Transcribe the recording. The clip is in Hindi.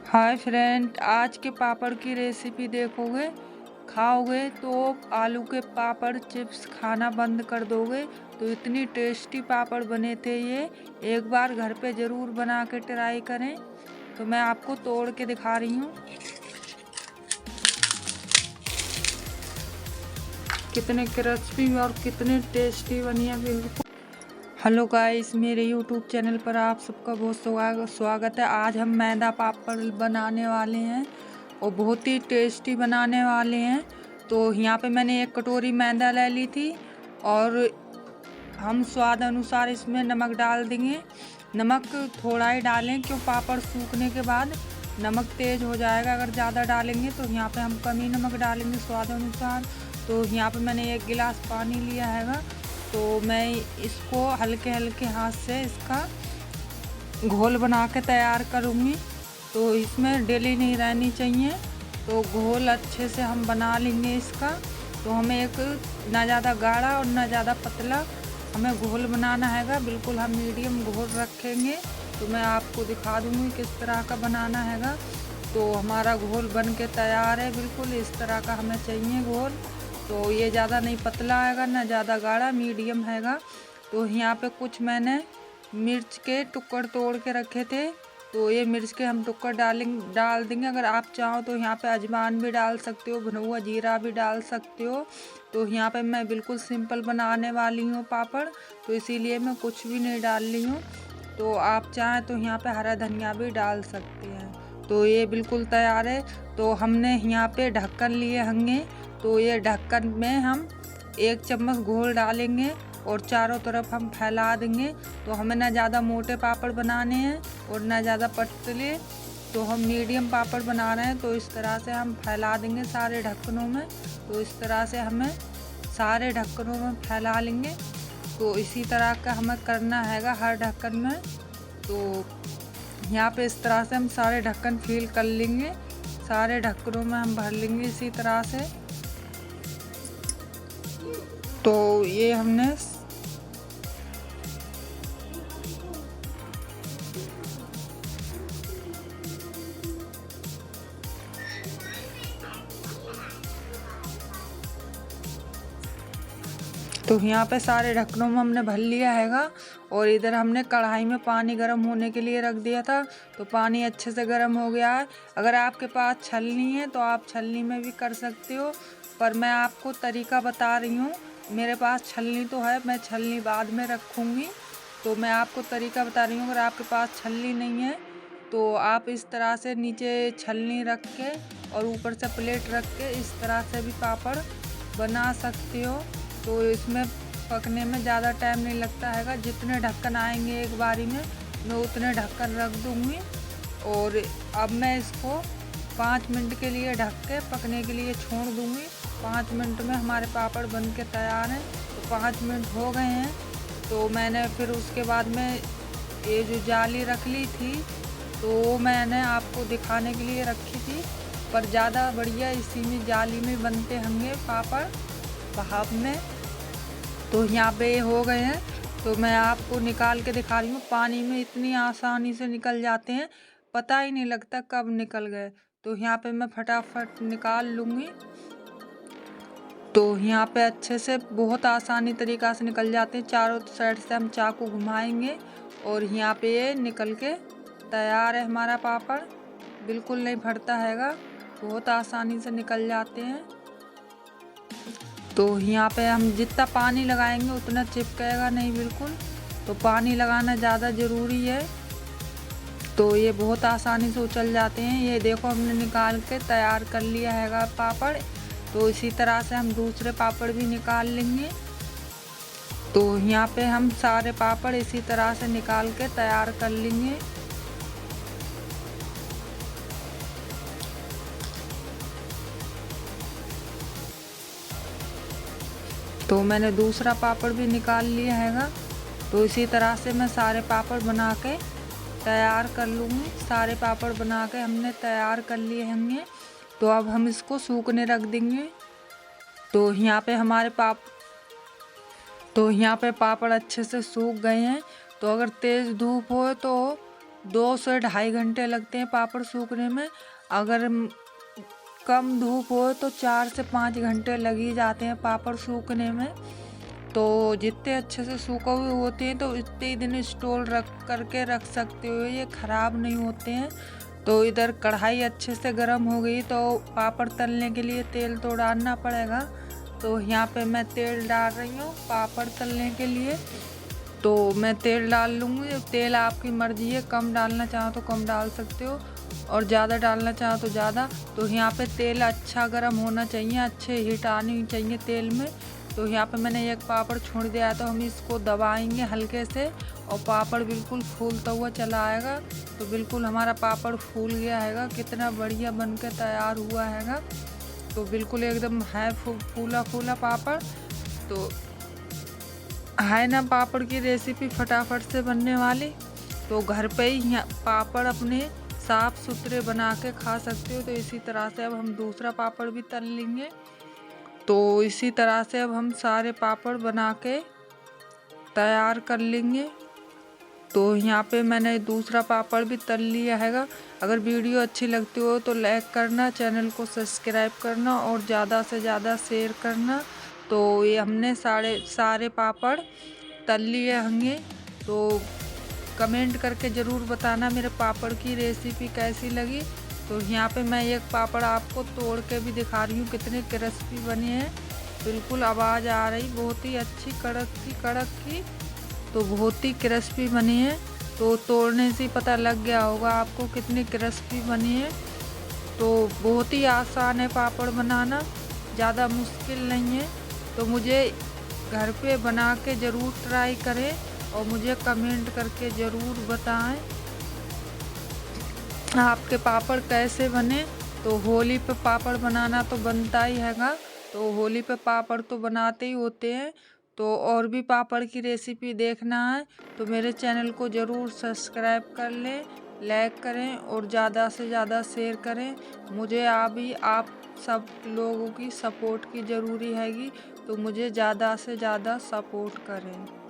हाय फ्रेंड, आज के पापड़ की रेसिपी देखोगे, खाओगे तो आलू के पापड़ चिप्स खाना बंद कर दोगे। तो इतनी टेस्टी पापड़ बने थे ये। एक बार घर पे ज़रूर बना के ट्राई करें। तो मैं आपको तोड़ के दिखा रही हूँ कितने क्रिस्पी और कितने टेस्टी बनी है बिल्कुल। हेलो गाइस, मेरे यूट्यूब चैनल पर आप सबका बहुत स्वागत है। आज हम मैदा पापड़ बनाने वाले हैं और बहुत ही टेस्टी बनाने वाले हैं। तो यहाँ पे मैंने एक कटोरी मैदा ले ली थी और हम स्वाद अनुसार इसमें नमक डाल देंगे। नमक थोड़ा ही डालें, क्यों पापड़ सूखने के बाद नमक तेज़ हो जाएगा अगर ज़्यादा डालेंगे। तो यहाँ पे हम कम ही नमक डालेंगे स्वाद अनुसार। तो यहाँ पे मैंने 1 गिलास पानी लिया हैगा। तो मैं इसको हल्के हल्के हाथ से इसका घोल बना के तैयार करूँगी। तो इसमें डेली नहीं रहनी चाहिए। तो घोल अच्छे से हम बना लेंगे इसका। तो हमें एक ना ज़्यादा गाढ़ा और ना ज़्यादा पतला हमें घोल बनाना हैगा। बिल्कुल हम मीडियम घोल रखेंगे। तो मैं आपको दिखा दूँगी किस तरह का बनाना हैगा। तो हमारा घोल बन के तैयार है। बिल्कुल इस तरह का हमें चाहिए घोल। तो ये ज़्यादा नहीं पतला हैगा ना ज़्यादा गाढ़ा, मीडियम हैगा। तो यहाँ पे कुछ मैंने मिर्च के टुकड़ तोड़ के रखे थे। तो ये मिर्च के हम टुकड़ डाल देंगे। अगर आप चाहो तो यहाँ पे अजवाइन भी डाल सकते हो, भुना हुआ जीरा भी डाल सकते हो। तो यहाँ पे मैं बिल्कुल सिंपल बनाने वाली हूँ पापड़, तो इसीलिए मैं कुछ भी नहीं डाल रही हूँ। तो आप चाहें तो यहाँ पे हरा धनिया भी डाल सकते हैं। तो ये बिल्कुल तैयार है। तो हमने यहाँ पे ढक्कन लिए होंगे। तो ये ढक्कन में हम 1 चम्मच घोल डालेंगे और चारों तरफ हम फैला देंगे। तो हमें ना ज़्यादा मोटे पापड़ बनाने हैं और ना ज़्यादा पतले। तो हम मीडियम पापड़ बना रहे हैं। तो इस तरह से हम फैला देंगे सारे ढक्कनों में। तो इस तरह से हमें सारे ढक्कनों में फैला लेंगे। तो इसी तरह का हमें करना हैगा हर ढक्कन में। तो यहाँ पे इस तरह से हम सारे ढक्कन फिल कर लेंगे। सारे ढक्कनों में हम भर लेंगे इसी तरह से। तो ये हमने तो यहाँ पे सारे ढक्कनों में हमने भर लिया हैगा। और इधर हमने कढ़ाई में पानी गर्म होने के लिए रख दिया था। तो पानी अच्छे से गर्म हो गया है। अगर आपके पास छलनी है तो आप छलनी में भी कर सकते हो, पर मैं आपको तरीका बता रही हूँ। मेरे पास छलनी तो है, मैं छलनी बाद में रखूँगी। तो मैं आपको तरीका बता रही हूँ। अगर आपके पास छलनी नहीं है तो आप इस तरह से नीचे छलनी रख के और ऊपर से प्लेट रख के इस तरह से भी पापड़ बना सकते हो। तो इसमें पकने में ज़्यादा टाइम नहीं लगता हैगा। जितने ढक्कन आएंगे एक बारी में मैं उतने ढक्कन रख दूँगी। और अब मैं इसको 5 मिनट के लिए ढक के पकने के लिए छोड़ दूँगी। 5 मिनट में हमारे पापड़ बन के तैयार हैं। तो 5 मिनट हो गए हैं। तो मैंने फिर उसके बाद में ये जो जाली रख ली थी तो वो मैंने आपको दिखाने के लिए रखी थी, पर ज़्यादा बढ़िया इसी में जाली में बनते होंगे पापड़ भाप में। तो यहाँ पे ये हो गए हैं। तो मैं आपको निकाल के दिखा रही हूँ। पानी में इतनी आसानी से निकल जाते हैं, पता ही नहीं लगता कब निकल गए। तो यहाँ पे मैं फटाफट निकाल लूँगी। तो यहाँ पे अच्छे से बहुत आसानी तरीक़ा से निकल जाते हैं। चारों साइड से हम चाकू घुमाएंगे और यहाँ पे ये निकल के तैयार है हमारा पापड़। बिल्कुल नहीं फटता हैगा, बहुत आसानी से निकल जाते हैं। तो यहाँ पे हम जितना पानी लगाएंगे उतना चिपकेगा नहीं बिल्कुल। तो पानी लगाना ज़्यादा ज़रूरी है। तो ये बहुत आसानी से उछल जाते हैं। ये देखो हमने निकाल के तैयार कर लिया हैगा पापड़। तो इसी तरह से हम दूसरे पापड़ भी निकाल लेंगे। तो यहाँ पे हम सारे पापड़ इसी तरह से निकाल के तैयार कर लेंगे। तो मैंने दूसरा पापड़ भी निकाल लिया हैगा। तो इसी तरह से मैं सारे पापड़ बना के तैयार कर लूँगी। सारे पापड़ बना के हमने तैयार कर लिए होंगे। तो अब हम इसको सूखने रख देंगे। तो यहाँ पे पापड़ अच्छे से सूख गए हैं। तो अगर तेज़ धूप हो तो 2 से ढाई घंटे लगते हैं पापड़ सूखने में। अगर कम धूप हो तो 4 से 5 घंटे लग ही जाते हैं पापड़ सूखने में। तो जितने अच्छे से सूखे हुए होते हैं तो इतने ही दिन स्टोर रख सकते हो, ये ख़राब नहीं होते हैं। तो इधर कढ़ाई अच्छे से गर्म हो गई, तो पापड़ तलने के लिए तेल तो डालना पड़ेगा। तो यहाँ पे मैं तेल डाल रही हूँ पापड़ तलने के लिए। तो मैं तेल डाल लूँगी। तेल आपकी मर्ज़ी है, कम डालना चाहो तो कम डाल सकते हो और ज़्यादा डालना चाहो तो ज़्यादा। तो यहाँ पे तेल अच्छा गर्म होना चाहिए, अच्छे हीट आनी चाहिए तेल में। तो यहाँ पे मैंने एक पापड़ छोड़ दिया, तो हम इसको दबाएंगे हल्के से और पापड़ बिल्कुल फूलता हुआ चला आएगा। तो बिल्कुल हमारा पापड़ फूल गया हैगा, कितना बढ़िया बनकर तैयार हुआ हैगा। तो बिल्कुल एकदम है फूला फूला पापड़। तो है ना पापड़ की रेसिपी फटाफट से बनने वाली। तो घर पे ही पापड़ अपने साफ़ सुथरे बना के खा सकते हो। तो इसी तरह से अब हम दूसरा पापड़ भी तल लेंगे। तो इसी तरह से अब हम सारे पापड़ बना के तैयार कर लेंगे। तो यहाँ पे मैंने दूसरा पापड़ भी तल लिया हैगा। अगर वीडियो अच्छी लगती हो तो लाइक करना, चैनल को सब्सक्राइब करना और ज़्यादा से ज़्यादा शेयर करना। तो ये हमने सारे पापड़ तल लिए होंगे। तो कमेंट करके ज़रूर बताना मेरे पापड़ की रेसिपी कैसी लगी। तो यहाँ पे मैं एक पापड़ आपको तोड़ के भी दिखा रही हूँ कितने क्रिस्पी बने हैं। बिल्कुल आवाज़ आ रही, बहुत ही अच्छी कड़क की। तो बहुत ही क्रिस्पी बने हैं। तो तोड़ने से पता लग गया होगा आपको कितने क्रिस्पी बने हैं। तो बहुत ही आसान है पापड़ बनाना, ज़्यादा मुश्किल नहीं है। तो मुझे घर पे बना के ज़रूर ट्राई करें और मुझे कमेंट करके ज़रूर बताएं आपके पापड़ कैसे बने। तो होली पे पापड़ बनाना तो बनता ही हैगा। तो होली पे पापड़ तो बनाते ही होते हैं। तो और भी पापड़ की रेसिपी देखना है तो मेरे चैनल को ज़रूर सब्सक्राइब कर लें, लाइक करें और ज़्यादा से ज़्यादा शेयर करें। मुझे आप सब लोगों की सपोर्ट की ज़रूरी हैगी। तो मुझे ज़्यादा से ज़्यादा सपोर्ट करें।